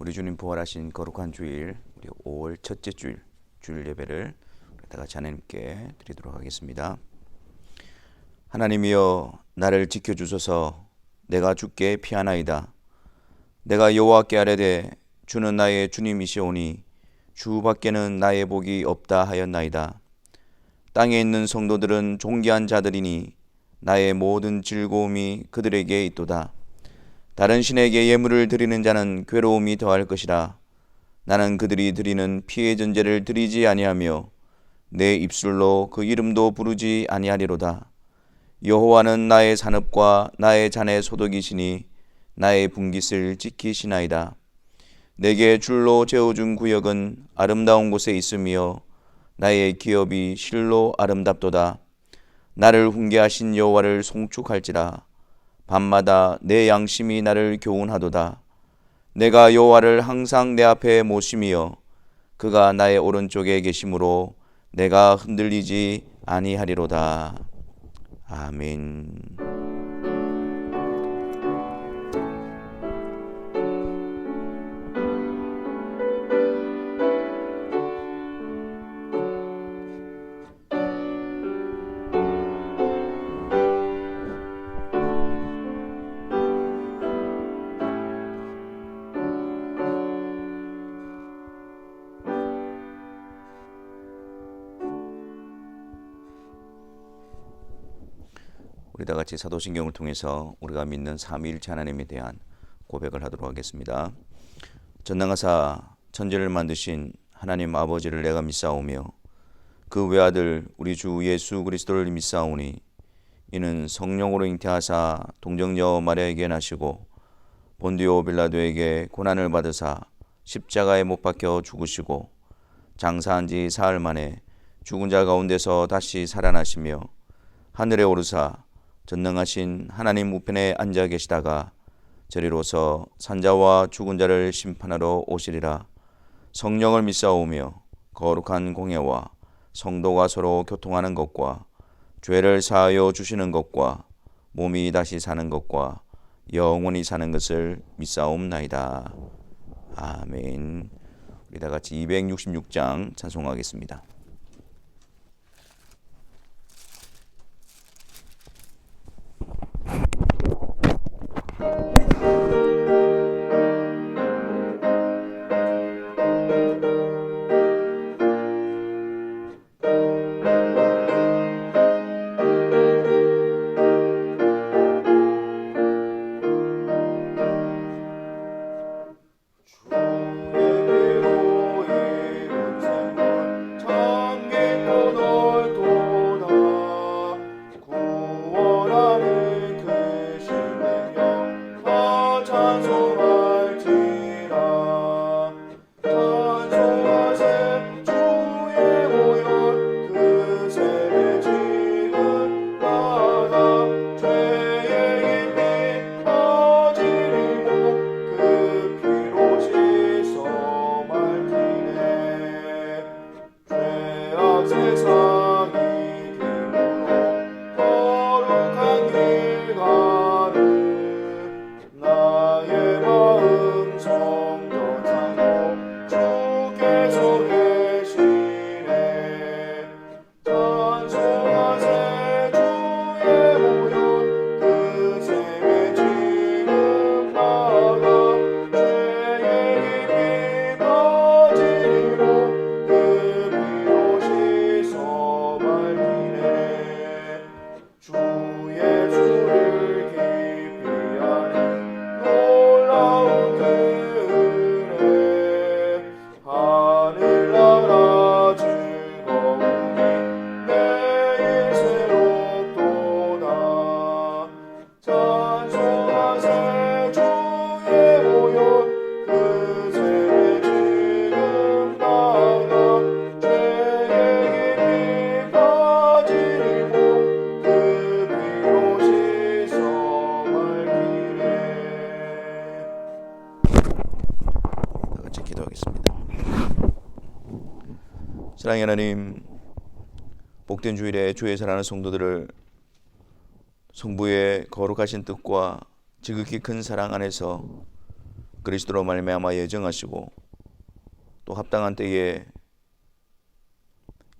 우리 주님 부활하신 거룩한 주일, 우리 5월 첫째 주일, 주일 예배를 다 같이 하나님께 드리도록 하겠습니다. 하나님이여, 나를 지켜주소서. 내가 주께 피하나이다. 내가 여호와께 아뢰되 주는 나의 주님이시오니 주밖에는 나의 복이 없다 하였나이다. 땅에 있는 성도들은 존귀한 자들이니 나의 모든 즐거움이 그들에게 있도다. 다른 신에게 예물을 드리는 자는 괴로움이 더할 것이라. 나는 그들이 드리는 피의 전제를 드리지 아니하며 내 입술로 그 이름도 부르지 아니하리로다. 여호와는 나의 산업과 나의 잔의 소독이시니 나의 분깃을 지키시나이다. 내게 줄로 재어준 구역은 아름다운 곳에 있으며 나의 기업이 실로 아름답도다. 나를 훈계하신 여호와를 송축할지라. 밤마다 내 양심이 나를 교훈하도다. 내가 여호와를 항상 내 앞에 모심이여 그가 나의 오른쪽에 계심으로 내가 흔들리지 아니하리로다. 아멘. 우리 다 같이 사도신경을 통해서 우리가 믿는 삼위일체 하나님에 대한 고백을 하도록 하겠습니다. 전능하사 천지를 만드신 하나님 아버지를 내가 믿사오며 그 외아들 우리 주 예수 그리스도를 믿사오니 이는 성령으로 잉태하사 동정녀 마리아에게 나시고 본디오 빌라도에게 고난을 받으사 십자가에 못 박혀 죽으시고 장사한 지 사흘 만에 죽은 자 가운데서 다시 살아나시며 하늘에 오르사 전능하신 하나님 우편에 앉아 계시다가 저리로서 산자와 죽은 자를 심판하러 오시리라. 성령을 믿사오며 거룩한 공예와 성도가 서로 교통하는 것과 죄를 사하여 주시는 것과 몸이 다시 사는 것과 영원히 사는 것을 믿사옵나이다. 아멘. 우리 다 같이 266장 찬송하겠습니다. 사랑의 하나님, 복된 주일에 주의 사랑하는 성도들을 성부의 거룩하신 뜻과 지극히 큰 사랑 안에서 그리스도로 말미암아 예정하시고 또 합당한 때에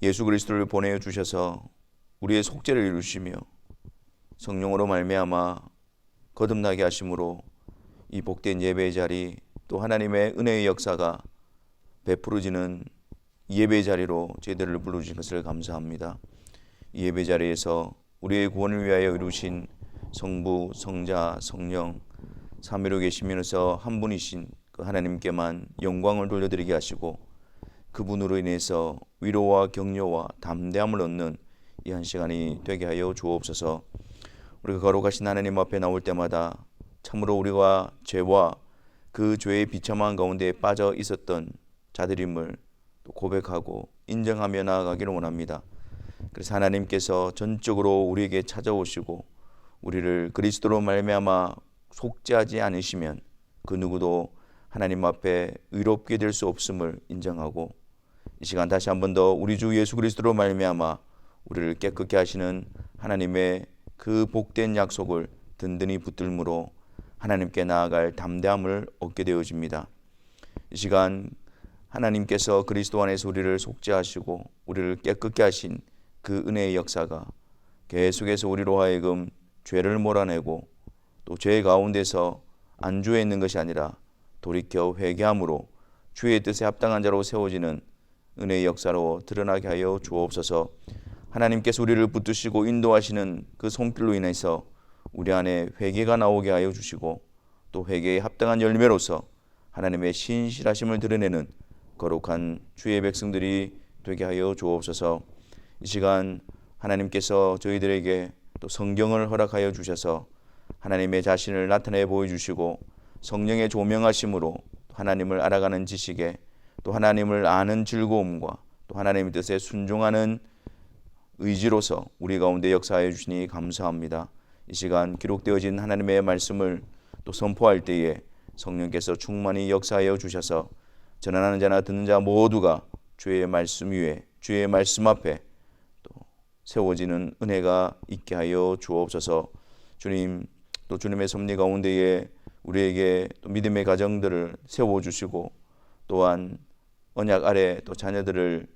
예수 그리스도를 보내어 주셔서 우리의 속죄를 이루시며 성령으로 말미암아 거듭나게 하심으로 이 복된 예배의 자리, 또 하나님의 은혜의 역사가 베풀어지는 예배 자리로 저희들을 불러주신 것을 감사합니다. 이 예배 자리에서 우리의 구원을 위하여 이루신 성부, 성자, 성령 삼위로 계시면서 한 분이신 그 하나님께만 영광을 돌려드리게 하시고 그분으로 인해서 위로와 격려와 담대함을 얻는 이 한 시간이 되게 하여 주옵소서. 우리가 거룩하신 하나님 앞에 나올 때마다 참으로 우리가 죄와 그 죄의 비참한 가운데 빠져 있었던 자들임을 고백하고 인정하며 나아가기를 원합니다. 그래서 하나님께서 전적으로 우리에게 찾아오시고 우리를 그리스도로 말미암아 속죄하지 않으시면 그 누구도 하나님 앞에 의롭게 될 수 없음을 인정하고 이 시간 다시 한 번 더 우리 주 예수 그리스도로 말미암아 우리를 깨끗게 하시는 하나님의 그 복된 약속을 든든히 붙들므로 하나님께 나아갈 담대함을 얻게 되어집니다. 이 시간 하나님께서 그리스도 안에서 우리를 속죄하시고 우리를 깨끗게 하신 그 은혜의 역사가 계속해서 우리로 하여금 죄를 몰아내고 또 죄 가운데서 안주해 있는 것이 아니라 돌이켜 회개함으로 주의 뜻에 합당한 자로 세워지는 은혜의 역사로 드러나게 하여 주옵소서. 하나님께서 우리를 붙드시고 인도하시는 그 손길로 인해서 우리 안에 회개가 나오게 하여 주시고 또 회개에 합당한 열매로서 하나님의 신실하심을 드러내는 거룩한 주의 백성들이 되게 하여 주옵소서. 이 시간 하나님께서 저희들에게 또 성경을 허락하여 주셔서 하나님의 자신을 나타내 보여주시고 성령의 조명하심으로 하나님을 알아가는 지식에 또 하나님을 아는 즐거움과 또 하나님의 뜻에 순종하는 의지로서 우리 가운데 역사하여 주시니 감사합니다. 이 시간 기록되어진 하나님의 말씀을 또 선포할 때에 성령께서 충만히 역사하여 주셔서 전하는 자나 듣는 자 모두가 주의 말씀 위에 주의 말씀 앞에 또 세워지는 은혜가 있게 하여 주옵소서. 주님, 또 주님의 섭리 가운데에 우리에게 또 믿음의 가정들을 세워주시고 또한 언약 아래 또 자녀들을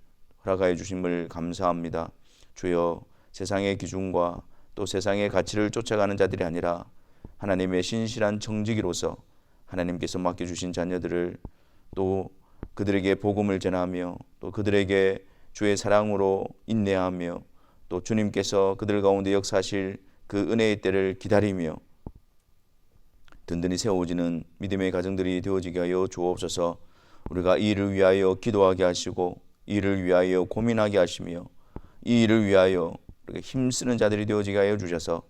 허락하여 주심을 감사합니다. 주여, 세상의 기준과 또 세상의 가치를 쫓아가는 자들이 아니라 하나님의 신실한 청지기로서 하나님께서 맡겨주신 자녀들을 또 그들에게 복음을 전하며 또 그들에게 주의 사랑으로 인내하며 또 주님께서 그들 가운데 역사하실 그 은혜의 때를 기다리며 든든히 세워지는 믿음의 가정들이 되어지게 하여 주옵소서. 우리가 이 일을 위하여 기도하게 하시고 이 일을 위하여 고민하게 하시며 이 일을 위하여 힘쓰는 자들이 되어지게 하여 주셔서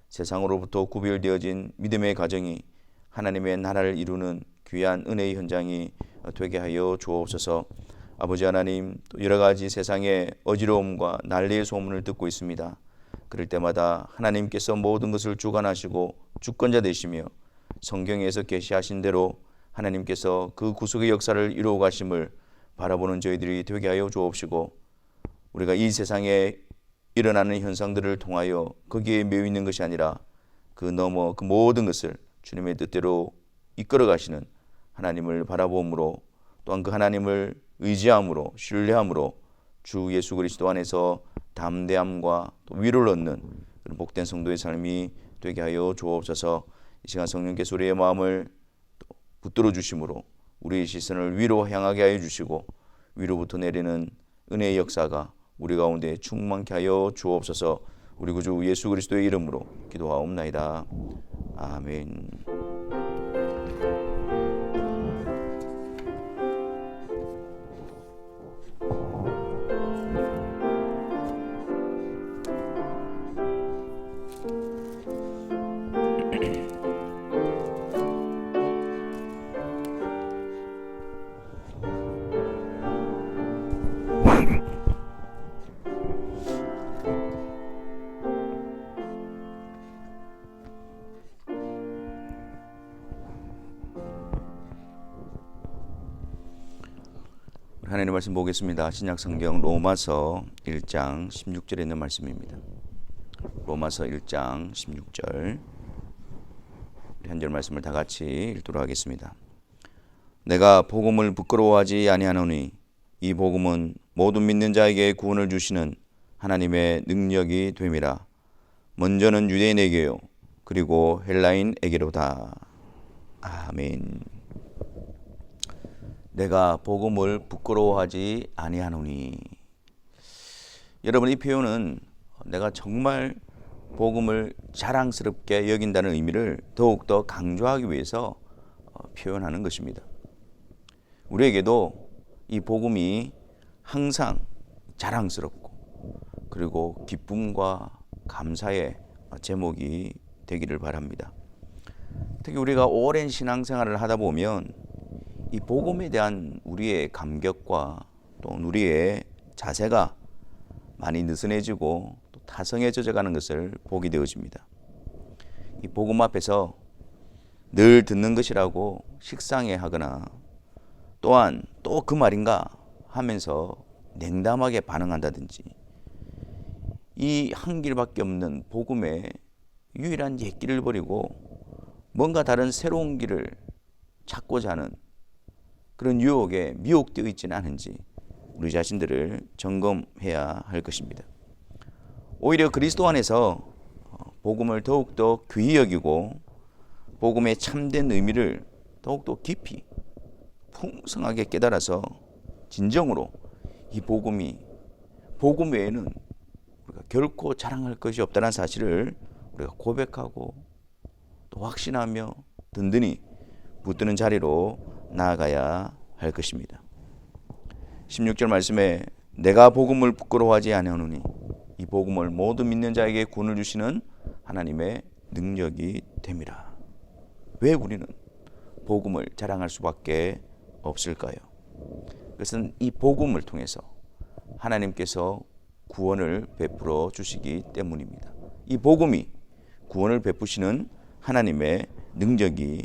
세상으로부터 구별되어진 믿음의 가정이 하나님의 나라를 이루는 귀한 은혜의 현장이 되게 하여 주옵소서. 아버지 하나님, 또 여러 가지 세상의 어지러움과 난리의 소문을 듣고 있습니다. 그럴 때마다 하나님께서 모든 것을 주관하시고 주권자 되시며 성경에서 계시하신 대로 하나님께서 그 구속의 역사를 이루어 가심을 바라보는 저희들이 되게 하여 주옵시고 우리가 이 세상에 일어나는 현상들을 통하여 거기에 매여 있는 것이 아니라 그 너머 그 모든 것을 주님의 뜻대로 이끌어 가시는 하나님을 바라보므로 또한 그 하나님을 의지함으로 신뢰함으로 주 예수 그리스도 안에서 담대함과 또 위로를 얻는 그런 복된 성도의 삶이 되게 하여 주옵소서. 이 시간 성령께서 우리의 마음을 붙들어 주심으로 우리의 시선을 위로 향하게 하여 주시고 위로부터 내리는 은혜의 역사가 우리 가운데 충만케 하여 주옵소서. 우리 구주 예수 그리스도의 이름으로 기도하옵나이다. 아멘. 하나님의 말씀 보겠습니다. 신약 성경 로마서 1장 16절에 있는 말씀입니다. 로마서 1장 16절 한 절 말씀을 다 같이 읽도록 하겠습니다. 내가 복음을 부끄러워하지 아니하노니 이 복음은 모든 믿는 자에게 구원을 주시는 하나님의 능력이 됨이라. 먼저는 유대인에게요 그리고 헬라인에게로다. 아멘. 내가 복음을 부끄러워하지 아니하노니. 여러분, 이 표현은 내가 정말 복음을 자랑스럽게 여긴다는 의미를 더욱더 강조하기 위해서 표현하는 것입니다. 우리에게도 이 복음이 항상 자랑스럽고 그리고 기쁨과 감사의 제목이 되기를 바랍니다. 특히 우리가 오랜 신앙생활을 하다 보면 이 복음에 대한 우리의 감격과 또 우리의 자세가 많이 느슨해지고 또 타성에 젖어가는 것을 보게 되어집니다. 이 복음 앞에서 늘 듣는 것이라고 식상해하거나 또한 또 그 말인가 하면서 냉담하게 반응한다든지, 이 한 길밖에 없는 복음의 유일한 옛길을 버리고 뭔가 다른 새로운 길을 찾고자 하는 그런 유혹에 미혹되어 있지는 않은지 우리 자신들을 점검해야 할 것입니다. 오히려 그리스도 안에서 복음을 더욱더 귀히 여기고 복음의 참된 의미를 더욱더 깊이 풍성하게 깨달아서 진정으로 이 복음 외에는 우리가 결코 자랑할 것이 없다는 사실을 우리가 고백하고 또 확신하며 든든히 붙드는 자리로 나아가야 할 것입니다. 16절 말씀에 내가 복음을 부끄러워하지 아니하노니 이 복음을 모두 믿는 자에게 구원을 주시는 하나님의 능력이 됨이라. 왜 우리는 복음을 자랑할 수밖에 없을까요? 그것은 이 복음을 통해서 하나님께서 구원을 베풀어 주시기 때문입니다. 이 복음이 구원을 베푸시는 하나님의 능력이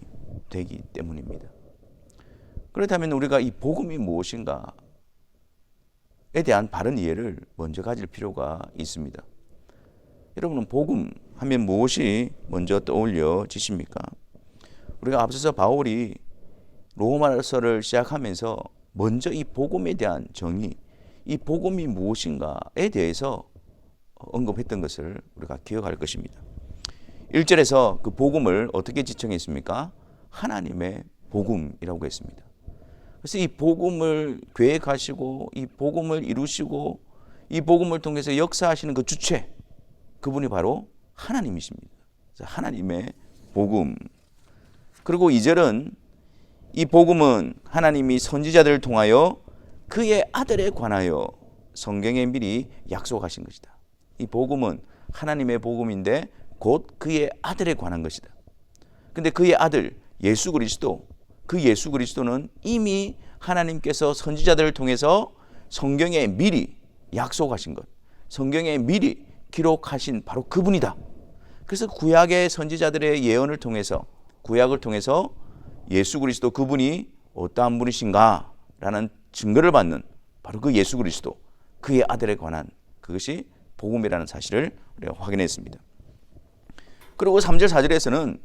되기 때문입니다. 그렇다면 우리가 이 복음이 무엇인가에 대한 바른 이해를 먼저 가질 필요가 있습니다. 여러분은 복음 하면 무엇이 먼저 떠올려지십니까? 우리가 앞서서 바울이 로마서를 시작하면서 먼저 이 복음에 대한 정의, 이 복음이 무엇인가에 대해서 언급했던 것을 우리가 기억할 것입니다. 1절에서 그 복음을 어떻게 지칭했습니까? 하나님의 복음이라고 했습니다. 그래서 이 복음을 계획하시고 이 복음을 이루시고 이 복음을 통해서 역사하시는 그 주체, 그분이 바로 하나님이십니다. 하나님의 복음. 그리고 2절은 이 복음은 하나님이 선지자들을 통하여 그의 아들에 관하여 성경에 미리 약속하신 것이다. 이 복음은 하나님의 복음인데 곧 그의 아들에 관한 것이다. 근데 그의 아들 예수 그리스도, 그 예수 그리스도는 이미 하나님께서 선지자들을 통해서 성경에 미리 약속하신 것, 성경에 미리 기록하신 바로 그분이다. 그래서 구약의 선지자들의 예언을 통해서, 구약을 통해서 예수 그리스도 그분이 어떠한 분이신가 라는 증거를 받는 바로 그 예수 그리스도, 그의 아들에 관한 그것이 복음이라는 사실을 우리가 확인했습니다. 그리고 3절 4절에서는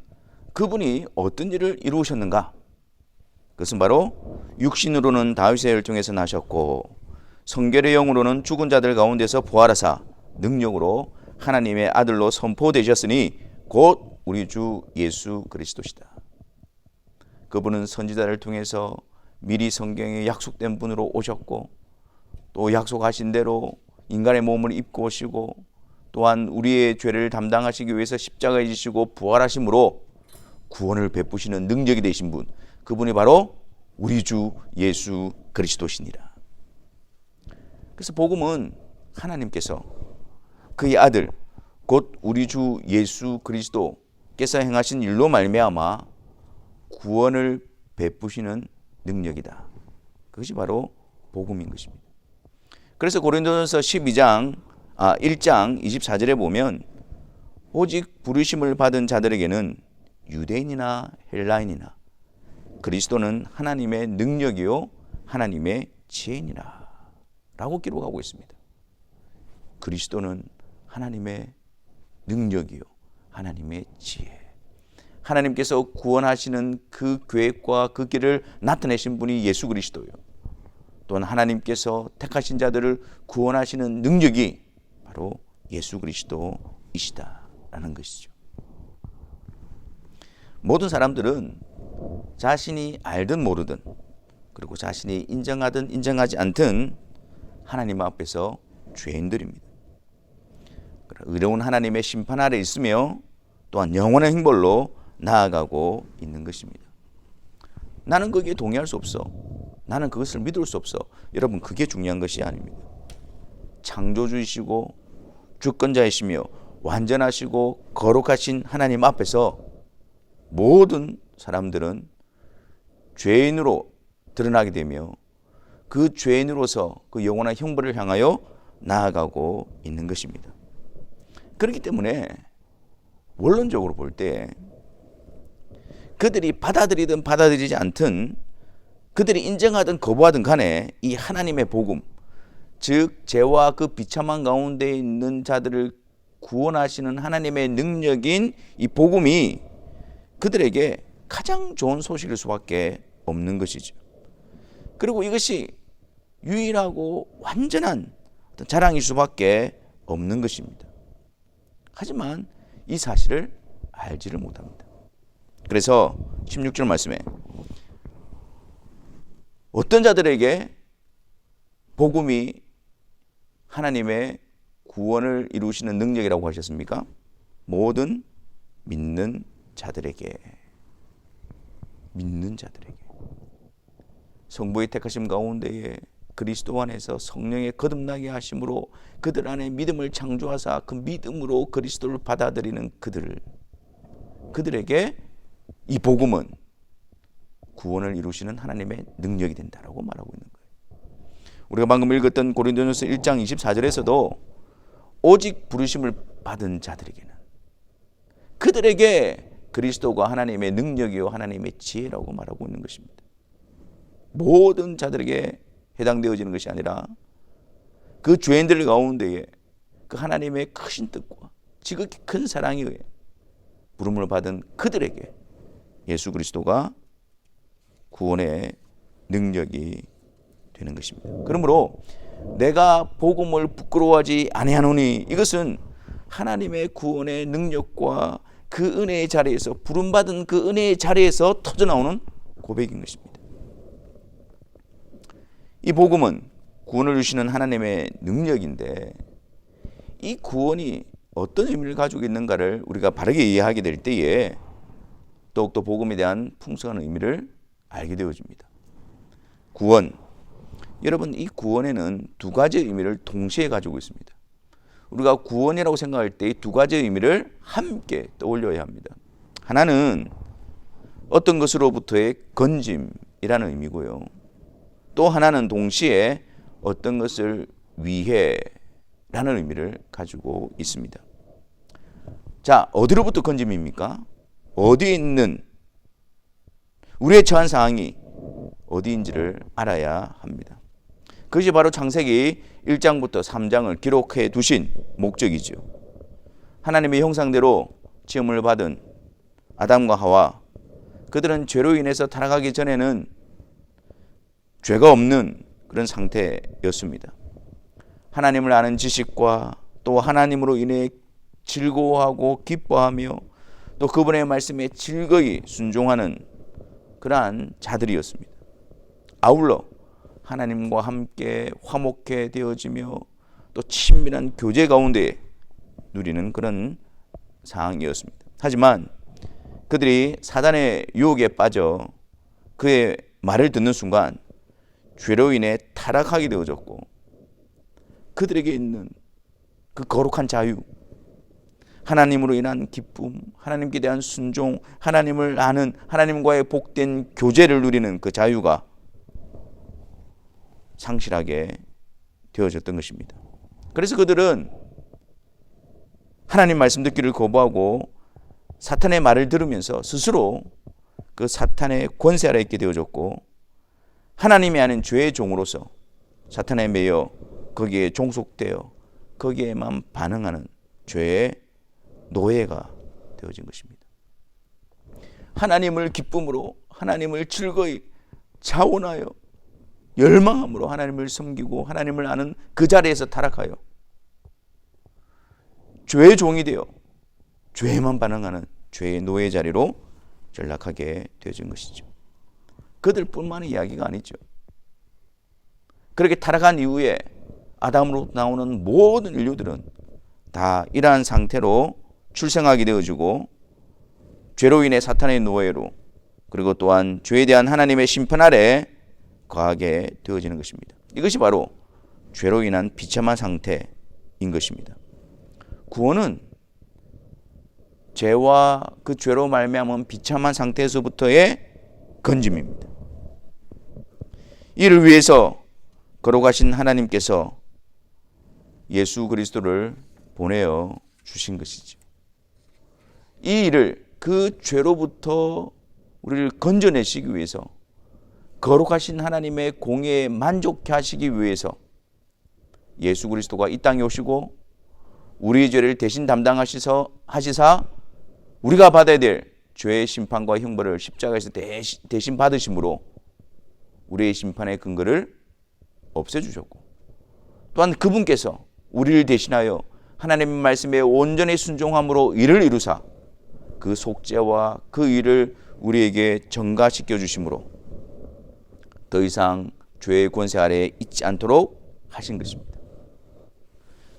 그분이 어떤 일을 이루셨는가, 그것은 바로 육신으로는 다윗의 혈통에서 나셨고 성결의 영으로는 죽은 자들 가운데서 부활하사 능력으로 하나님의 아들로 선포되셨으니 곧 우리 주 예수 그리스도시다. 그분은 선지자를 통해서 미리 성경에 약속된 분으로 오셨고 또 약속하신 대로 인간의 몸을 입고 오시고 또한 우리의 죄를 담당하시기 위해서 십자가에 지시고 부활하심으로 구원을 베푸시는 능력이 되신 분, 그분이 바로 우리 주 예수 그리스도시니라. 그래서 복음은 하나님께서 그의 아들 곧 우리 주 예수 그리스도께서 행하신 일로 말미암아 구원을 베푸시는 능력이다. 그것이 바로 복음인 것입니다. 그래서 고린도전서 1장 24절에 보면 오직 부르심을 받은 자들에게는 유대인이나 헬라인이나 그리스도는 하나님의 능력이요 하나님의 지혜니라 라고 기록하고 있습니다. 그리스도는 하나님의 능력이요 하나님의 지혜. 하나님께서 구원하시는 그 계획과 그 길을 나타내신 분이 예수 그리스도요. 또한 하나님께서 택하신 자들을 구원하시는 능력이 바로 예수 그리스도이시다라는 것이죠. 모든 사람들은 자신이 알든 모르든, 그리고 자신이 인정하든 인정하지 않든 하나님 앞에서 죄인들입니다. 의로운 하나님의 심판 아래 있으며 또한 영원한 형벌로 나아가고 있는 것입니다. 나는 거기에 동의할 수 없어. 나는 그것을 믿을 수 없어. 여러분, 그게 중요한 것이 아닙니다. 창조주이시고 주권자이시며 완전하시고 거룩하신 하나님 앞에서 모든 사람들은 죄인으로 드러나게 되며 그 죄인으로서 그 영원한 형벌을 향하여 나아가고 있는 것입니다. 그렇기 때문에 원론적으로 볼 때 그들이 받아들이든 받아들이지 않든, 그들이 인정하든 거부하든 간에 이 하나님의 복음, 즉 죄와 그 비참한 가운데 있는 자들을 구원하시는 하나님의 능력인 이 복음이 그들에게 가장 좋은 소식일 수밖에 없는 것이죠. 그리고 이것이 유일하고 완전한 어떤 자랑일 수밖에 없는 것입니다. 하지만 이 사실을 알지를 못합니다. 그래서 16절 말씀에 어떤 자들에게 복음이 하나님의 구원을 이루시는 능력이라고 하셨습니까? 모든 믿는 자들에게. 믿는 자들에게. 성부의 택하심 가운데에 그리스도 안에서 성령의 거듭나게 하심으로 그들 안에 믿음을 창조하사 그 믿음으로 그리스도를 받아들이는 그들에게 이 복음은 구원을 이루시는 하나님의 능력이 된다라고 말하고 있는 거예요. 우리가 방금 읽었던 고린도전서 1장 24절에서도 오직 부르심을 받은 자들에게는, 그들에게 그리스도가 하나님의 능력이요 하나님의 지혜라고 말하고 있는 것입니다. 모든 자들에게 해당되어지는 것이 아니라 그 죄인들 가운데에 그 하나님의 크신 뜻과 지극히 큰 사랑에 의해 부름을 받은 그들에게 예수 그리스도가 구원의 능력이 되는 것입니다. 그러므로 내가 복음을 부끄러워하지 아니하노니, 이것은 하나님의 구원의 능력과 그 은혜의 자리에서, 부름받은 그 은혜의 자리에서 터져나오는 고백인 것입니다. 이 복음은 구원을 주시는 하나님의 능력인데, 이 구원이 어떤 의미를 가지고 있는가를 우리가 바르게 이해하게 될 때에 더욱더 복음에 대한 풍성한 의미를 알게 되어집니다. 구원, 여러분, 이 구원에는 두 가지의 의미를 동시에 가지고 있습니다. 우리가 구원이라고 생각할 때 이 두 가지의 의미를 함께 떠올려야 합니다. 하나는 어떤 것으로부터의 건짐이라는 의미고요, 또 하나는 동시에 어떤 것을 위해 라는 의미를 가지고 있습니다. 자, 어디로부터 건짐입니까? 어디에 있는, 우리의 처한 상황이 어디인지를 알아야 합니다. 그것이 바로 창세기 1장부터 3장을 기록해 두신 목적이죠. 하나님의 형상대로 지음을 받은 아담과 하와, 그들은 죄로 인해서 타락하기 전에는 죄가 없는 그런 상태였습니다. 하나님을 아는 지식과 또 하나님으로 인해 즐거워하고 기뻐하며 또 그분의 말씀에 즐거이 순종하는 그러한 자들이었습니다. 아울러 하나님과 함께 화목해 되어지며 또 친밀한 교제 가운데 누리는 그런 상황이었습니다. 하지만 그들이 사단의 유혹에 빠져 그의 말을 듣는 순간 죄로 인해 타락하게 되어졌고, 그들에게 있는 그 거룩한 자유, 하나님으로 인한 기쁨, 하나님께 대한 순종, 하나님을 아는, 하나님과의 복된 교제를 누리는 그 자유가 상실하게 되어졌던 것입니다. 그래서 그들은 하나님 말씀 듣기를 거부하고 사탄의 말을 들으면서 스스로 그 사탄의 권세 아래 있게 되어졌고, 하나님이 아닌 죄의 종으로서 사탄에 매여 거기에 종속되어 거기에만 반응하는 죄의 노예가 되어진 것입니다. 하나님을 기쁨으로, 하나님을 즐거이 자원하여 열망함으로 하나님을 섬기고 하나님을 아는 그 자리에서 타락하여 죄의 종이 되어 죄에만 반응하는 죄의 노예 자리로 전락하게 되어진 것이죠. 그들뿐만의 이야기가 아니죠. 그렇게 타락한 이후에 아담으로 나오는 모든 인류들은 다 이러한 상태로 출생하게 되어지고 죄로 인해 사탄의 노예로, 그리고 또한 죄에 대한 하나님의 심판 아래 거하게 되어지는 것입니다. 이것이 바로 죄로 인한 비참한 상태인 것입니다. 구원은 죄와 그 죄로 말미암은 비참한 상태에서부터의 건짐입니다. 이를 위해서 걸어가신 하나님께서 예수 그리스도를 보내어 주신 것이죠. 이 일을, 그 죄로부터 우리를 건져내시기 위해서, 거룩하신 하나님의 공의에 만족해 하시기 위해서 예수 그리스도가 이 땅에 오시고 우리의 죄를 대신 담당하시사 우리가 받아야 될 죄의 심판과 형벌을 십자가에서 대신 받으심으로 우리의 심판의 근거를 없애주셨고, 또한 그분께서 우리를 대신하여 하나님의 말씀에 온전히 순종함으로 일을 이루사 그 속죄와 그 일을 우리에게 전가시켜 주심으로 더 이상 죄의 권세 아래에 있지 않도록 하신 것입니다.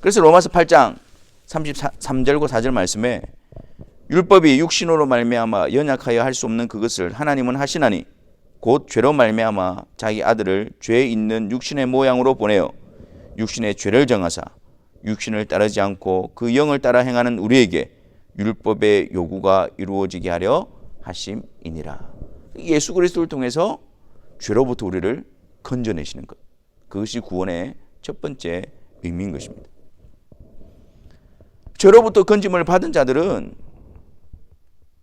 그래서 로마서 8장 33절과 4절 말씀에 율법이 육신으로 말미암아 연약하여 할 수 없는 그것을 하나님은 하시나니 곧 죄로 말미암아 자기 아들을 죄 있는 육신의 모양으로 보내어 육신의 죄를 정하사 육신을 따르지 않고 그 영을 따라 행하는 우리에게 율법의 요구가 이루어지게 하려 하심이니라. 예수 그리스도를 통해서 죄로부터 우리를 건져내시는 것, 그것이 구원의 첫 번째 의미인 것입니다. 죄로부터 건짐을 받은 자들은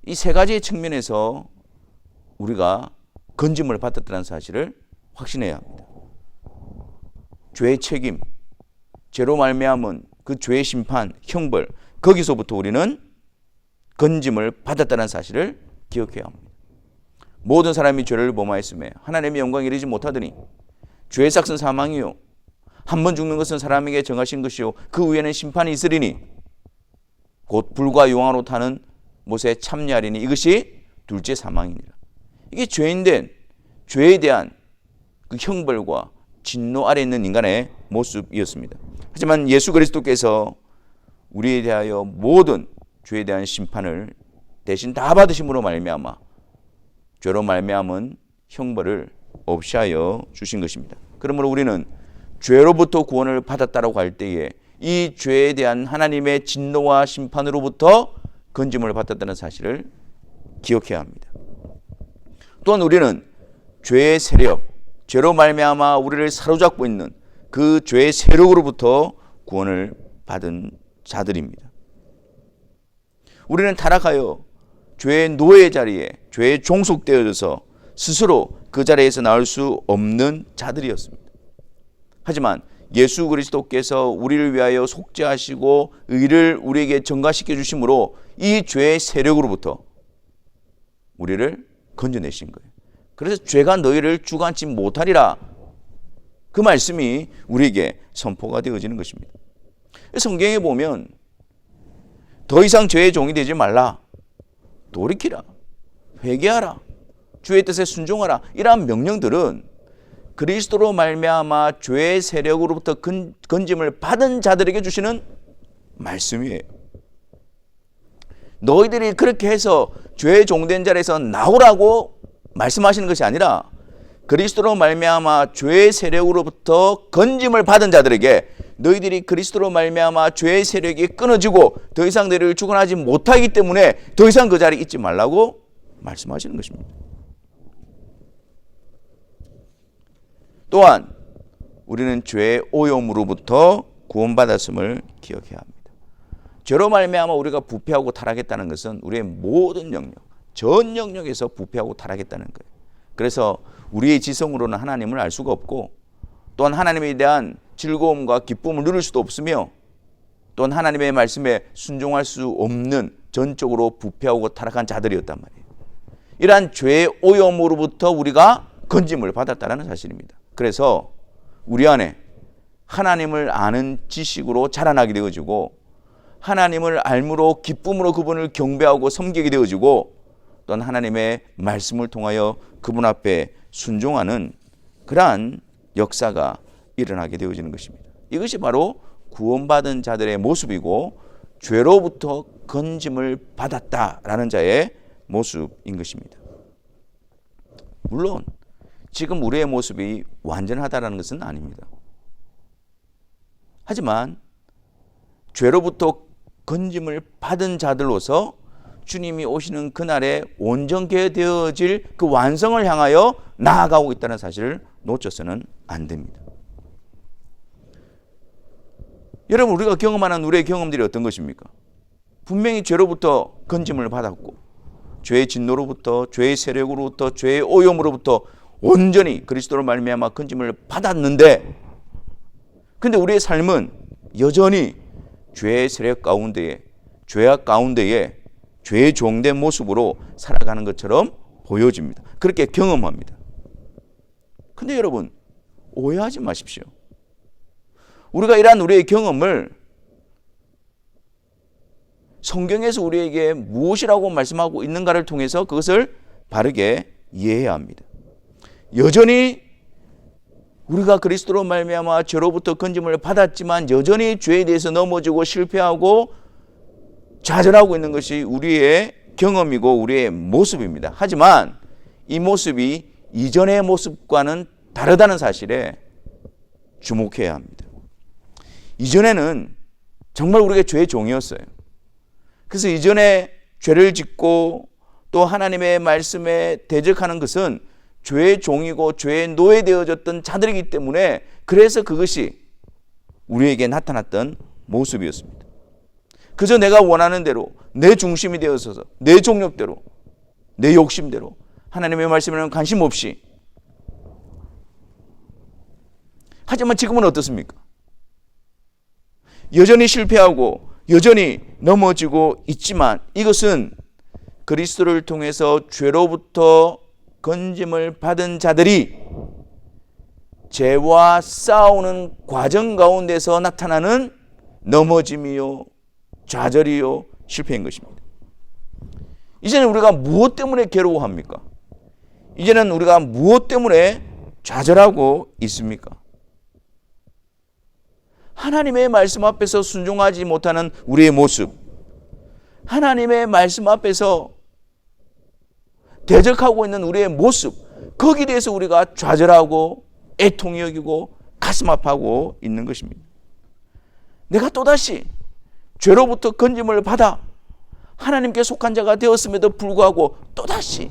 이 세 가지의 측면에서 우리가 건짐을 받았다는 사실을 확신해야 합니다. 죄의 책임, 죄로 말미암은 그 죄의 심판, 형벌, 거기서부터 우리는 건짐을 받았다는 사실을 기억해야 합니다. 모든 사람이 죄를 범하였음에 하나님의 영광에 이르지 못하더니 죄의 삭은 사망이요 한 번 죽는 것은 사람에게 정하신 것이요 그 후에는 심판이 있으리니 곧 불과 용화로 타는 못에 참여하리니 이것이 둘째 사망이니라. 이게 죄인된 죄에 대한 그 형벌과 진노 아래 있는 인간의 모습이었습니다. 하지만 예수 그리스도께서 우리에 대하여 모든 죄에 대한 심판을 대신 다 받으심으로 말미암아 죄로 말미암은 형벌을 없이 하여 주신 것입니다. 그러므로 우리는 죄로부터 구원을 받았다라고 할 때에 이 죄에 대한 하나님의 진노와 심판으로부터 건짐을 받았다는 사실을 기억해야 합니다. 또한 우리는 죄의 세력, 죄로 말미암아 우리를 사로잡고 있는 그 죄의 세력으로부터 구원을 받은 자들입니다. 우리는 타락하여 죄의 노예 자리에 죄의 종속되어져서 스스로 그 자리에서 나올 수 없는 자들이었습니다. 하지만 예수 그리스도께서 우리를 위하여 속죄하시고 의를 우리에게 전가시켜 주심으로 이 죄의 세력으로부터 우리를 건져내신 거예요. 그래서 죄가 너희를 주관치 못하리라, 그 말씀이 우리에게 선포가 되어지는 것입니다. 성경에 보면 더 이상 죄의 종이 되지 말라, 돌이키라, 회개하라, 주의 뜻에 순종하라, 이러한 명령들은 그리스도로 말미암아 죄의 세력으로부터 건짐을 받은 자들에게 주시는 말씀이에요. 너희들이 그렇게 해서 죄의 종된 자리에서 나오라고 말씀하시는 것이 아니라 그리스도로 말미암아 죄의 세력으로부터 건짐을 받은 자들에게 너희들이 그리스도로 말미암아 죄의 세력이 끊어지고 더 이상 너희를 주관하지 못하기 때문에 더 이상 그 자리에 있지 말라고 말씀하시는 것입니다. 또한 우리는 죄의 오염으로부터 구원받았음을 기억해야 합니다. 죄로 말미암아 우리가 부패하고 타락했다는 것은 우리의 모든 영역, 전 영역에서 부패하고 타락했다는 거예요. 그래서 우리의 지성으로는 하나님을 알 수가 없고, 또한 하나님에 대한 즐거움과 기쁨을 누릴 수도 없으며, 또한 하나님의 말씀에 순종할 수 없는 전적으로 부패하고 타락한 자들이었단 말이에요. 이러한 죄의 오염으로부터 우리가 건짐을 받았다는 사실입니다. 그래서 우리 안에 하나님을 아는 지식으로 자라나게 되어지고 하나님을 알므로 기쁨으로 그분을 경배하고 섬기게 되어지고 또한 하나님의 말씀을 통하여 그분 앞에 순종하는 그러한 역사가 일어나게 되어지는 것입니다. 이것이 바로 구원받은 자들의 모습이고 죄로부터 건짐을 받았다라는 자의 모습인 것입니다. 물론 지금 우리의 모습이 완전하다는 것은 아닙니다. 하지만 죄로부터 건짐을 받은 자들로서 주님이 오시는 그날에 온전케 되어질 그 완성을 향하여 나아가고 있다는 사실을 놓쳐서는 안 됩니다. 여러분, 우리가 경험하는 우리의 경험들이 어떤 것입니까? 분명히 죄로부터 건짐을 받았고 죄의 진노로부터, 죄의 세력으로부터, 죄의 오염으로부터 온전히 그리스도로 말미암아 건짐을 받았는데, 근데 우리의 삶은 여전히 죄의 세력 가운데에, 죄악 가운데에 죄의 종된 모습으로 살아가는 것처럼 보여집니다. 그렇게 경험합니다. 근데 여러분, 오해하지 마십시오. 우리가 이러한 우리의 경험을 성경에서 우리에게 무엇이라고 말씀하고 있는가를 통해서 그것을 바르게 이해해야 합니다. 여전히 우리가 그리스도로 말미암아 죄로부터 건짐을 받았지만 여전히 죄에 대해서 넘어지고 실패하고 좌절하고 있는 것이 우리의 경험이고 우리의 모습입니다. 하지만 이 모습이 이전의 모습과는 다르다는 사실에 주목해야 합니다. 이전에는 정말 우리가 죄의 종이었어요. 그래서 이전에 죄를 짓고 또 하나님의 말씀에 대적하는 것은 죄의 종이고 죄의 노예되어졌던 자들이기 때문에 그래서 그것이 우리에게 나타났던 모습이었습니다. 그저 내가 원하는 대로 내 중심이 되어서서 내 종력대로 내 욕심대로 하나님의 말씀에는 관심 없이. 하지만 지금은 어떻습니까? 여전히 실패하고 여전히 넘어지고 있지만 이것은 그리스도를 통해서 죄로부터 건짐을 받은 자들이 죄와 싸우는 과정 가운데서 나타나는 넘어짐이요, 좌절이요, 실패인 것입니다. 이제는 우리가 무엇 때문에 괴로워합니까? 이제는 우리가 무엇 때문에 좌절하고 있습니까? 하나님의 말씀 앞에서 순종하지 못하는 우리의 모습, 하나님의 말씀 앞에서 대적하고 있는 우리의 모습, 거기에 대해서 우리가 좌절하고 애통이 여기고 가슴 아파하고 있는 것입니다. 내가 또다시 죄로부터 건짐을 받아 하나님께 속한 자가 되었음에도 불구하고 또다시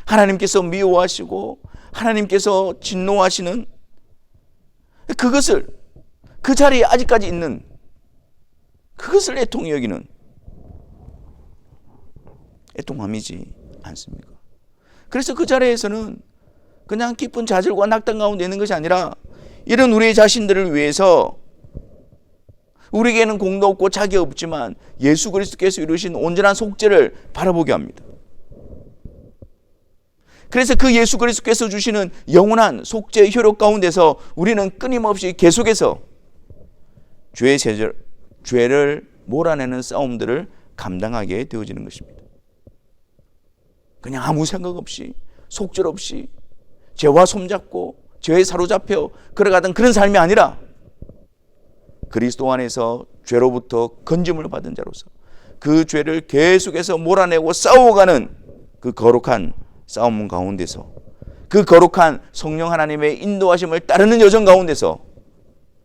하나님께서 미워하시고 하나님께서 진노하시는 그것을, 그 자리에 아직까지 있는 그것을 애통히 여기는, 애통함이지 않습니까? 그래서 그 자리에서는 그냥 깊은 좌절과 낙담 가운데 있는 것이 아니라 이런 우리 자신들을 위해서 우리에게는 공도 없고 자격 없지만 예수 그리스도께서 이루신 온전한 속죄를 바라보게 합니다. 그래서 그 예수 그리스도께서 주시는 영원한 속죄의 효력 가운데서 우리는 끊임없이 계속해서 죄를 몰아내는 싸움들을 감당하게 되어지는 것입니다. 그냥 아무 생각 없이 속절없이 죄와 손잡고 죄에 사로잡혀 걸어가던 그런 삶이 아니라 그리스도 안에서 죄로부터 건짐을 받은 자로서 그 죄를 계속해서 몰아내고 싸워가는 그 거룩한 싸움 가운데서, 그 거룩한 성령 하나님의 인도하심을 따르는 여정 가운데서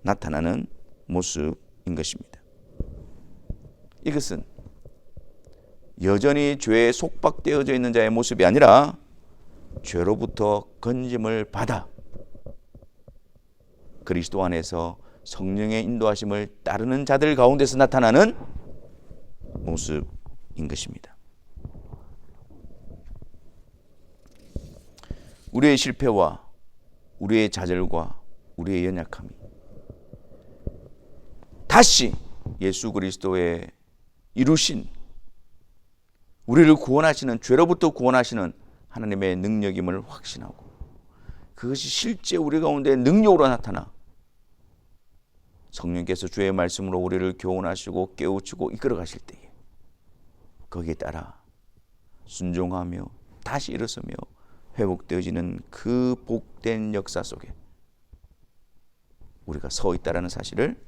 나타나는 모습인 것입니다. 이것은 여전히 죄에 속박되어져 있는 자의 모습이 아니라 죄로부터 건짐을 받아 그리스도 안에서 성령의 인도하심을 따르는 자들 가운데서 나타나는 모습인 것입니다. 우리의 실패와 우리의 좌절과 우리의 연약함이 다시 예수 그리스도의 이루신 우리를 구원하시는, 죄로부터 구원하시는 하나님의 능력임을 확신하고 그것이 실제 우리 가운데 능력으로 나타나 성령께서 주의 말씀으로 우리를 교훈하시고 깨우치고 이끌어 가실 때에 거기에 따라 순종하며 다시 일어서며 회복되어지는 그 복된 역사 속에 우리가 서 있다는 사실을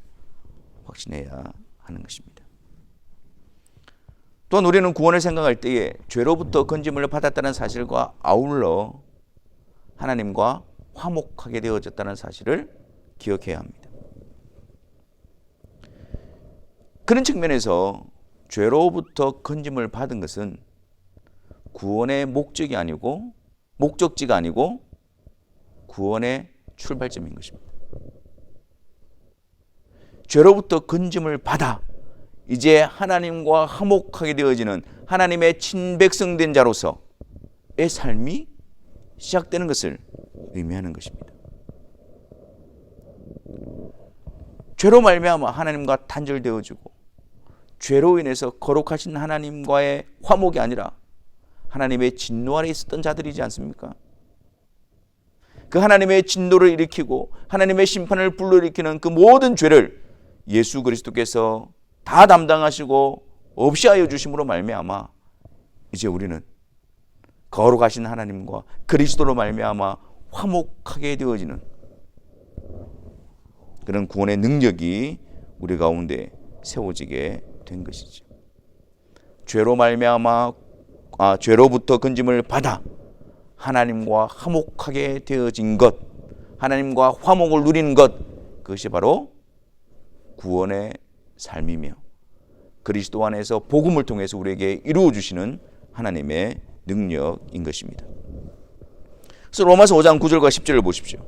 확신해야 하는 것입니다. 또한 우리는 구원을 생각할 때에 죄로부터 건짐을 받았다는 사실과 아울러 하나님과 화목하게 되어졌다는 사실을 기억해야 합니다. 그런 측면에서 죄로부터 건짐을 받은 것은 구원의 목적이 아니고 목적지가 아니고 구원의 출발점인 것입니다. 죄로부터 건짐을 받아 이제 하나님과 화목하게 되어지는 하나님의 친백성된 자로서의 삶이 시작되는 것을 의미하는 것입니다. 죄로 말미암아 하나님과 단절되어지고 죄로 인해서 거룩하신 하나님과의 화목이 아니라 하나님의 진노 아래 있었던 자들이지 않습니까? 그 하나님의 진노를 일으키고 하나님의 심판을 불러일으키는 그 모든 죄를 예수 그리스도께서 다 담당하시고 없이 하여 주심으로 말미암아 이제 우리는 거룩하신 하나님과 그리스도로 말미암아 화목하게 되어지는 그런 구원의 능력이 우리 가운데 세워지게 된 것이죠. 죄로 말미암아 죄로부터 건짐을 받아 하나님과 화목하게 되어진 것, 하나님과 화목을 누리는 것, 그것이 바로 구원의 삶이며 그리스도 안에서 복음을 통해서 우리에게 이루어 주시는 하나님의 능력인 것입니다. 그래서 로마서 5장 9절과 10절을 보십시오.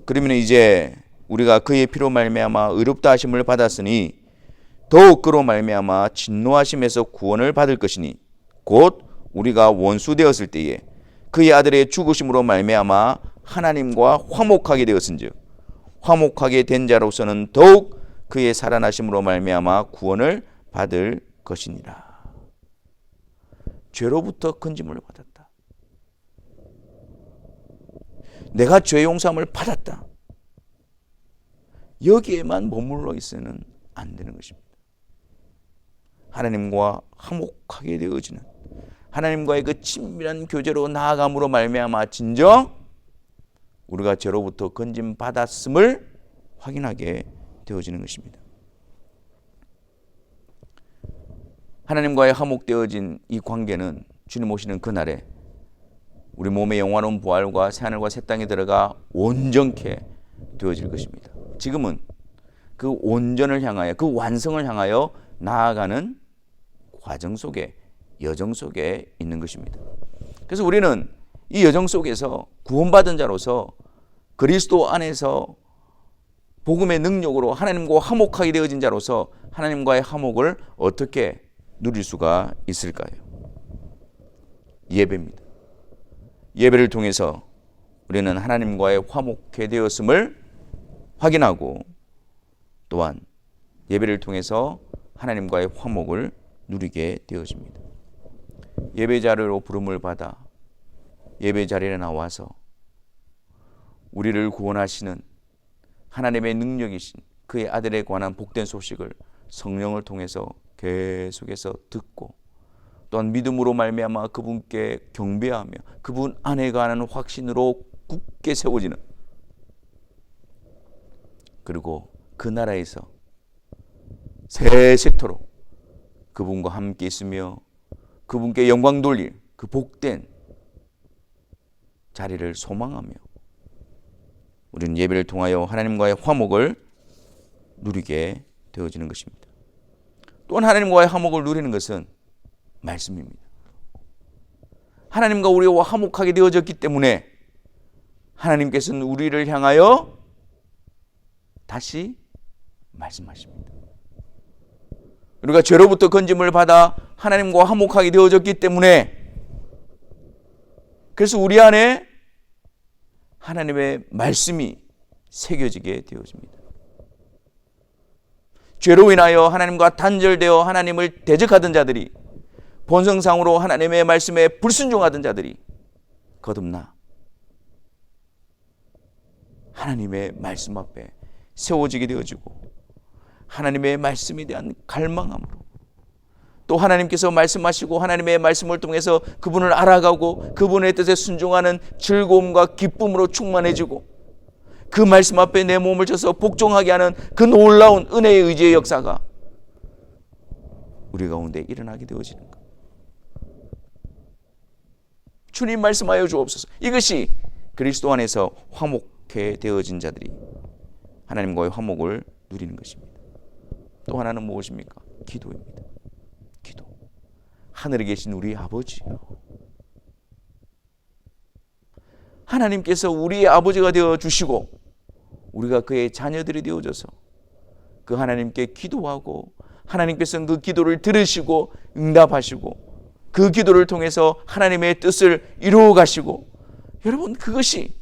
그러면 이제 우리가 그의 피로 말미암아 의롭다 하심을 받았으니 더욱 그로 말미암아 진노하심에서 구원을 받을 것이니 곧 우리가 원수 되었을 때에 그의 아들의 죽으심으로 말미암아 하나님과 화목하게 되었은즉 화목하게 된 자로서는 더욱 그의 살아나심으로 말미암아 구원을 받을 것이니라. 죄로부터 건짐을 받았다. 내가 죄 용서함을 받았다. 여기에만 머물러 있어는 안 되는 것입니다. 하나님과 화목하게 되어지는 하나님과의 그 친밀한 교제로 나아감으로 말미암아 진정 우리가 죄로부터 건짐 받았음을 확인하게 되어지는 것입니다. 하나님과의 화목되어진 이 관계는 주님 오시는 그날에 우리 몸의 영원한 부활과 새하늘과 새 땅에 들어가 온전케 되어질 것입니다. 지금은 그 온전을 향하여 그 완성을 향하여 나아가는 과정 속에 여정 속에 있는 것입니다. 그래서 우리는 이 여정 속에서 구원받은 자로서 그리스도 안에서 복음의 능력으로 하나님과 화목하게 되어진 자로서 하나님과의 화목을 어떻게 누릴 수가 있을까요? 예배입니다. 예배를 통해서 우리는 하나님과의 화목해 되었음을 확인하고 또한 예배를 통해서 하나님과의 화목을 누리게 되어집니다. 예배 자리로 부름을 받아 예배 자리에 나와서 우리를 구원하시는 하나님의 능력이신 그의 아들에 관한 복된 소식을 성령을 통해서 계속해서 듣고 또한 믿음으로 말미암아 그분께 경배하며 그분 안에 관한 확신으로 굳게 세워지는 그리고 그 나라에서 세세토록 그분과 함께 있으며 그분께 영광 돌릴 그 복된 자리를 소망하며 우리는 예배를 통하여 하나님과의 화목을 누리게 되어지는 것입니다. 또한 하나님과의 화목을 누리는 것은 말씀입니다. 하나님과 우리와 화목하게 되어졌기 때문에 하나님께서는 우리를 향하여 다시 말씀하십니다. 우리가 죄로부터 건짐을 받아 하나님과 화목하게 되어졌기 때문에 그래서 우리 안에 하나님의 말씀이 새겨지게 되어집니다. 죄로 인하여 하나님과 단절되어 하나님을 대적하던 자들이 본성상으로 하나님의 말씀에 불순종하던 자들이 거듭나 하나님의 말씀 앞에 세워지게 되어지고 하나님의 말씀에 대한 갈망함으로 또 하나님께서 말씀하시고 하나님의 말씀을 통해서 그분을 알아가고 그분의 뜻에 순종하는 즐거움과 기쁨으로 충만해지고 그 말씀 앞에 내 몸을 쳐서 복종하게 하는 그 놀라운 은혜의 의지의 역사가 우리 가운데 일어나게 되어지는 것. 주님 말씀하여 주옵소서. 이것이 그리스도 안에서 화목해 되어진 자들이 하나님과의 화목을 누리는 것입니다. 또 하나는 무엇입니까? 기도입니다. 기도. 하늘에 계신 우리 아버지요, 하나님께서 우리의 아버지가 되어 주시고 우리가 그의 자녀들이 되어져서 그 하나님께 기도하고 하나님께서는 그 기도를 들으시고 응답하시고 그 기도를 통해서 하나님의 뜻을 이루어 가시고, 여러분, 그것이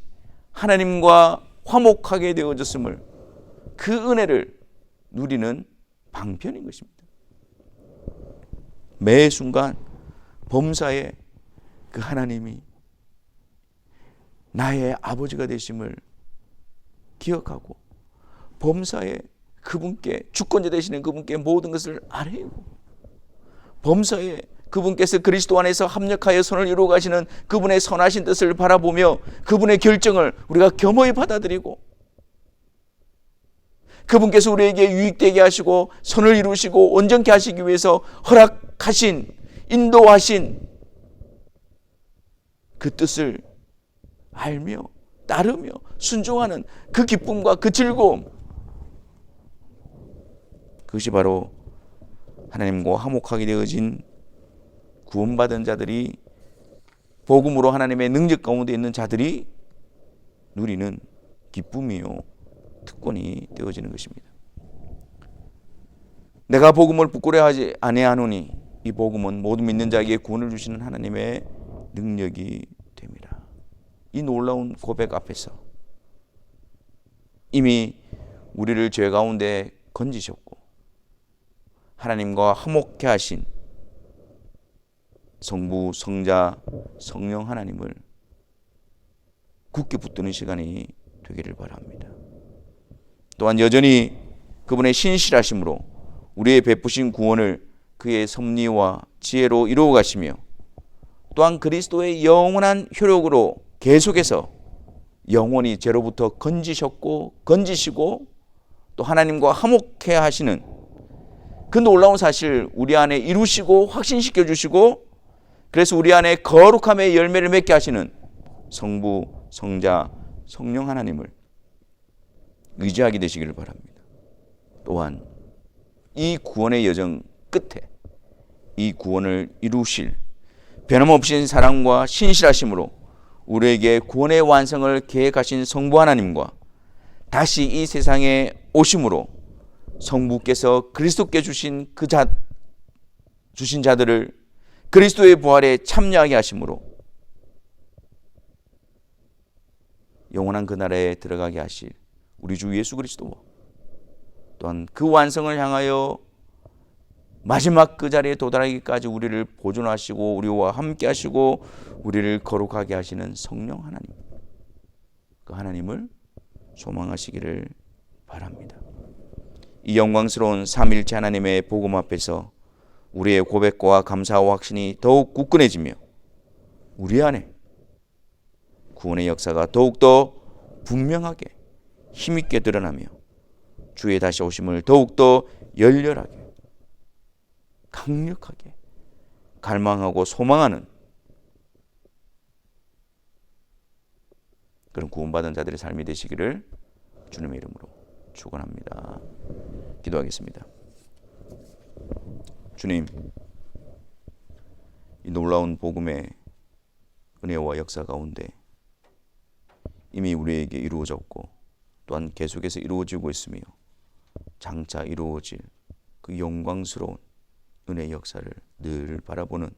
하나님과 화목하게 되어졌음을, 그 은혜를 누리는 방편인 것입니다. 매 순간 범사에 그 하나님이 나의 아버지가 되심을 기억하고 범사에 그분께, 주권자 되시는 그분께 모든 것을 아뢰고 범사에 그분께서 그리스도 안에서 합력하여 선을 이루어 가시는 그분의 선하신 뜻을 바라보며 그분의 결정을 우리가 겸허히 받아들이고 그분께서 우리에게 유익되게 하시고 선을 이루시고 온전케 하시기 위해서 허락하신, 인도하신 그 뜻을 알며 따르며 순종하는 그 기쁨과 그 즐거움, 그것이 바로 하나님과 화목하게 되어진 구원받은 자들이, 복음으로 하나님의 능력 가운데 있는 자들이 누리는 기쁨이요 특권이 되어지는 것입니다. 내가 복음을 부끄러워하지 아니하노니 이 복음은 모든 믿는 자에게 구원을 주시는 하나님의 능력이 됩니다. 이 놀라운 고백 앞에서 이미 우리를 죄 가운데 건지셨고 하나님과 화목케 하신 성부, 성자, 성령 하나님을 굳게 붙드는 시간이 되기를 바랍니다. 또한 여전히 그분의 신실하심으로 우리의 베푸신 구원을 그의 섭리와 지혜로 이루어 가시며 또한 그리스도의 영원한 효력으로 계속해서 영원히 죄로부터 건지셨고 건지시고 또 하나님과 화목케 하시는 그 놀라운 사실 우리 안에 이루시고 확신시켜 주시고, 그래서 우리 안에 거룩함의 열매를 맺게 하시는 성부, 성자, 성령 하나님을 의지하게 되시기를 바랍니다. 또한 이 구원의 여정 끝에 이 구원을 이루실 변함없인 사랑과 신실하심으로 우리에게 구원의 완성을 계획하신 성부 하나님과 다시 이 세상에 오심으로 성부께서 그리스도께 주신 주신 자들을 그리스도의 부활에 참여하게 하심으로 영원한 그 나라에 들어가게 하실 우리 주 예수 그리스도와 또한 그 완성을 향하여 마지막 그 자리에 도달하기까지 우리를 보존하시고 우리와 함께 하시고 우리를 거룩하게 하시는 성령 하나님, 그 하나님을 소망하시기를 바랍니다. 이 영광스러운 삼위일체 하나님의 복음 앞에서 우리의 고백과 감사와 확신이 더욱 굳건해지며 우리 안에 구원의 역사가 더욱더 분명하게 힘있게 드러나며 주의 다시 오심을 더욱더 열렬하게 강력하게 갈망하고 소망하는 그런 구원받은 자들의 삶이 되시기를 주님의 이름으로 축원합니다. 기도하겠습니다. 주님, 이 놀라운 복음의 은혜와 역사 가운데 이미 우리에게 이루어졌고 또한 계속해서 이루어지고 있으며 장차 이루어질 그 영광스러운 은혜의 역사를 늘 바라보는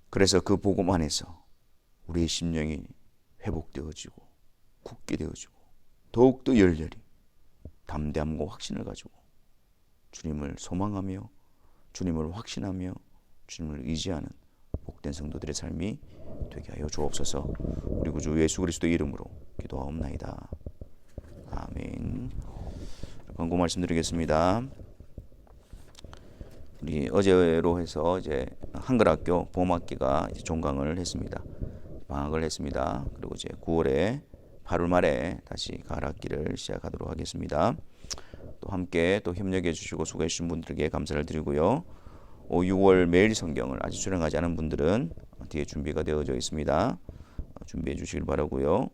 그래서 그 복음 안에서 우리의 심령이 회복되어지고 굳게 되어지고 더욱더 열렬히 담대함과 확신을 가지고 주님을 소망하며 주님을 확신하며 주님을 의지하는 복된 성도들의 삶이 되게 하여 주옵소서. 우리 구주 예수 그리스도의 이름으로 기도하옵나이다. 아멘. 광고 말씀드리겠습니다. 우리 어제로 해서 이제 한글학교 봄학기가 이제 종강을 했습니다. 방학을 했습니다. 그리고 이제 9월에 8월 말에 다시 가을학기를 시작하도록 하겠습니다. 또 함께 또 협력해 주시고 수고해 주신 분들에게 감사를 드리고요. 6월 매일 성경을 아직 수령하지 않은 분들은 뒤에 준비가 되어져 있습니다. 준비해 주시길 바라고요.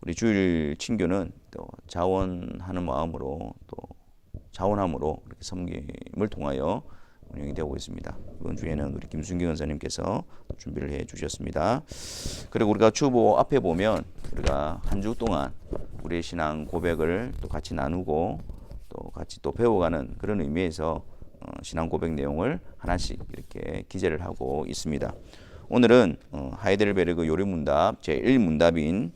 우리 주일 친교는 또 자원하는 마음으로 또 자원함으로 이렇게 섬김을 통하여 운영이 되고 있습니다. 이번 주에는 우리 김순경 원사님께서 준비를 해 주셨습니다. 그리고 우리가 주보 앞에 보면 우리가 한 주 동안 우리의 신앙 고백을 또 같이 나누고 또 같이 또 배워가는 그런 의미에서 신앙 고백 내용을 하나씩 이렇게 기재를 하고 있습니다. 오늘은 하이델베르그 요리문답 제1문답인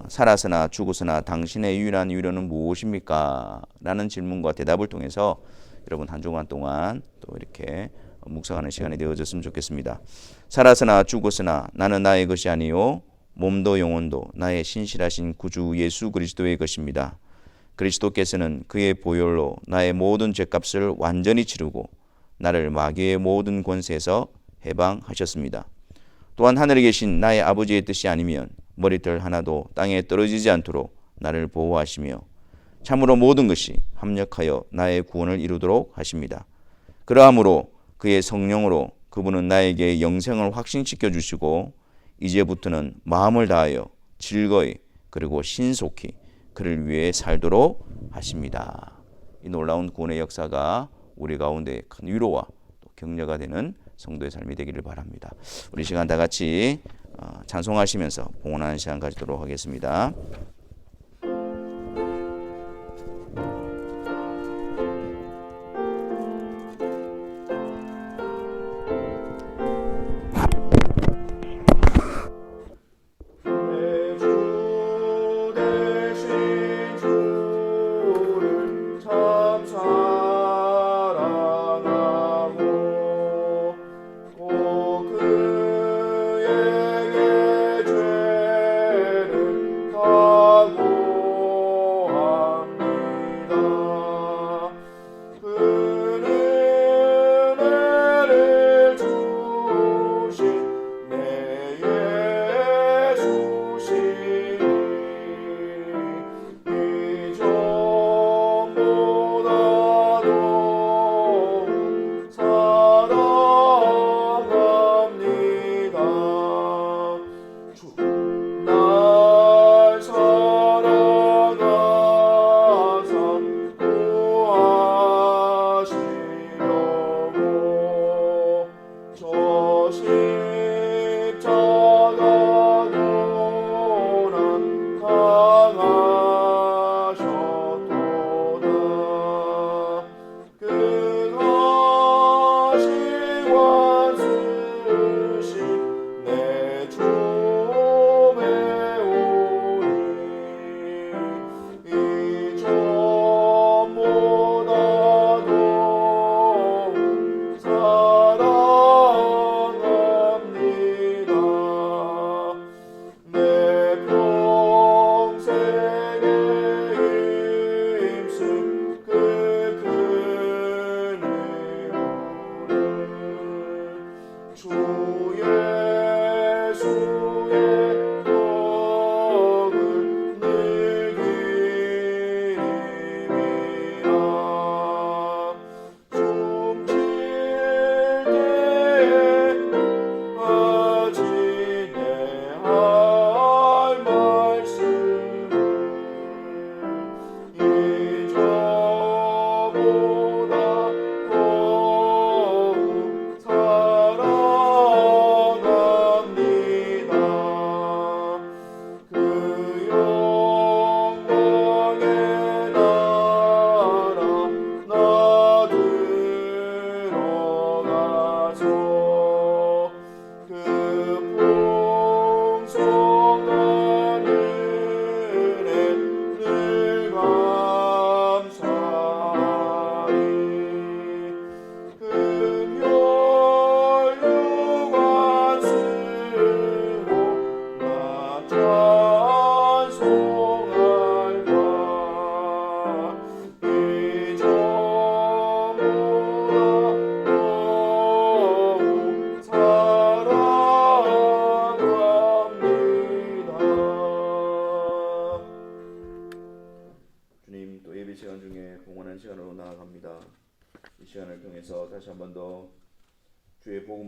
살아서나 죽어서나 당신의 유일한 위로는 무엇입니까? 라는 질문과 대답을 통해서 여러분 한 주간 동안 또 이렇게 묵상하는 시간이 되어졌으면 좋겠습니다. 살아서나 죽었으나 나는 나의 것이 아니요 몸도 영혼도 나의 신실하신 구주 예수 그리스도의 것입니다. 그리스도께서는 그의 보혈로 나의 모든 죄값을 완전히 치르고 나를 마귀의 모든 권세에서 해방하셨습니다. 또한 하늘에 계신 나의 아버지의 뜻이 아니면 머리털 하나도 땅에 떨어지지 않도록 나를 보호하시며 참으로 모든 것이 합력하여 나의 구원을 이루도록 하십니다. 그러함으로 그의 성령으로 그분은 나에게 영생을 확신시켜 주시고 이제부터는 마음을 다하여 즐거이 그리고 신속히 그를 위해 살도록 하십니다. 이 놀라운 구원의 역사가 우리 가운데 큰 위로와 또 격려가 되는 성도의 삶이 되기를 바랍니다. 우리 시간 다 같이 찬송하시면서 봉헌하는 시간 가지도록 하겠습니다.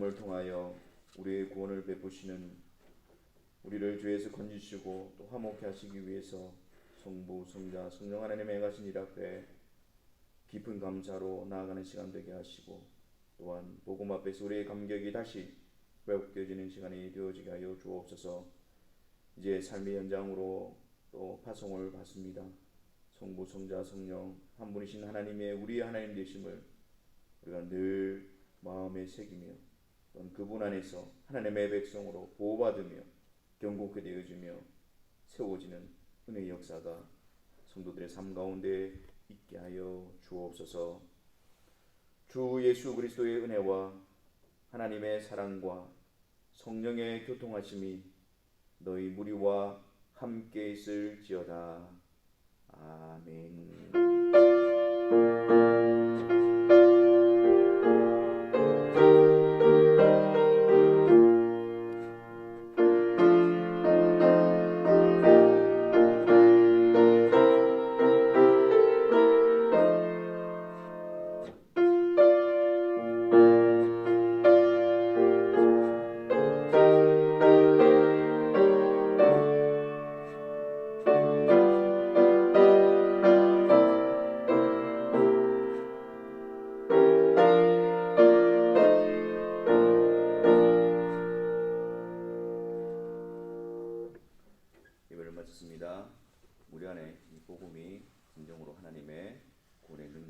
복음을 통하여 우리의 구원을 베푸시는 우리를 죄에서 건지시고 또 화목케 하시기 위해서 성부, 성자, 성령 하나님의 행하신 일 앞에 깊은 감사로 나아가는 시간 되게 하시고 또한 복음 앞에서 우리의 감격이 다시 회복되어지는 시간이 되어지게 하여 주옵소서. 이제 삶의 현장으로 또 파송을 받습니다. 성부, 성자, 성령 한 분이신 하나님의 우리의 하나님 되심을 우리가 늘 마음에 새기며 또한 그분 안에서 하나님의 백성으로 보호받으며 견고하게 되어지며 세워지는 은혜의 역사가 성도들의 삶 가운데 있게 하여 주옵소서. 주 예수 그리스도의 은혜와 하나님의 사랑과 성령의 교통하심이 너희 무리와 함께 있을지어다. 아멘. 예배를 마쳤습니다. 우리 안에 이 복음이 진정으로 하나님의 구원의 능력